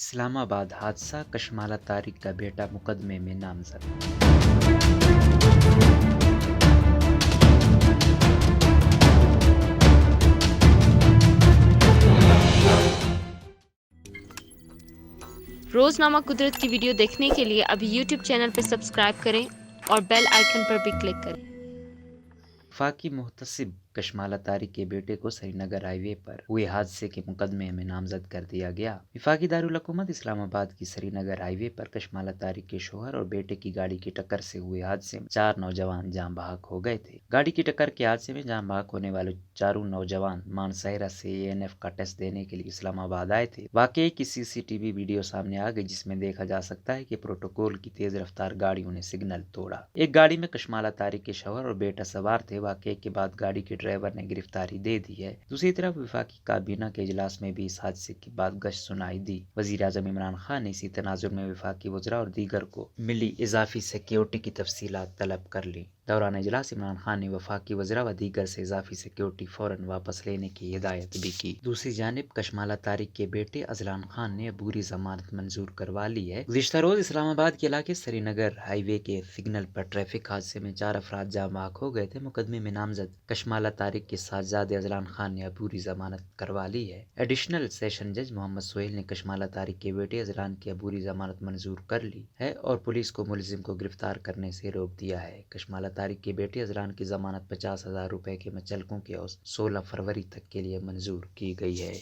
اسلام آباد حادثہ کشمالہ طارق کا بیٹا مقدمے میں نامزد۔ روزنامہ قدرت کی ویڈیو دیکھنے کے لیے ابھی یوٹیوب چینل پر سبسکرائب کریں اور بیل آئیکن پر بھی کلک کریں۔ وفاقی محتسب کشمالہ طارق کے بیٹے کو سری نگر ہائی وے پر ہوئے حادثے کے مقدمے میں نامزد کر دیا گیا۔ وفاقی دارالحکومت اسلام آباد کی سری نگر ہائی وے پر کشمالہ طارق کے شوہر اور بیٹے کی گاڑی کی ٹکر سے ہوئے حادثے میں 4 نوجوان جاں بحق ہو گئے تھے۔ گاڑی کی ٹکر کے حادثے میں جاں بحق ہونے والے چاروں نوجوان مانسہرہ سے ANF کا ٹیسٹ دینے کے لیے اسلام آباد آئے تھے۔ واقعے کی CCTV ویڈیو سامنے آ گئی، جس میں دیکھا جا سکتا ہے کہ پروٹوکول کی تیز رفتار گاڑیوں نے سگنل توڑا۔ ایک گاڑی میں کشمالہ طارق کے شوہر اور بیٹا سوار تھے۔ واقعے کے بعد گاڑی کے ڈرائیور نے گرفتاری دے دی ہے۔ دوسری طرف وفاقی کابینہ کے اجلاس میں بھی اس حادثے کے بعد گشت سنائی دی۔ وزیر اعظم عمران خان نے اسی تناظر میں وفاقی وزراء اور دیگر کو ملی اضافی سیکیورٹی کی تفصیلات طلب کر لیں۔ دوران اجلاس عمران خان نے وفاقی وزراء و دیگر سے اضافی سیکیورٹی فوراً واپس لینے کی ہدایت بھی کی۔ دوسری جانب کشمالہ طارق کے بیٹے اذلان خان نے عبوری ضمانت منظور کروا لی ہے۔ گزشتہ روز اسلام آباد کے علاقے سری نگر ہائی وے کے سگنل پر ٹریفک حادثے میں 4 افراد جاں بحق ہو گئے تھے۔ مقدمے میں نامزد کشمالہ طارق کے صاحبزادے اذلان خان نے عبوری ضمانت کروا لی ہے۔ ایڈیشنل سیشن جج محمد سہیل نے کشمالہ طارق کے بیٹے اذلان کی عبوری ضمانت منظور کر لی ہے اور پولیس کو ملزم کو گرفتار کرنے سے روک دیا ہے۔ کشمالہ طارق کے بیٹے اذلان کی ضمانت 50,000 روپے کے مچلقوں کے عوض 16 فروری تک کے لیے منظور کی گئی ہے۔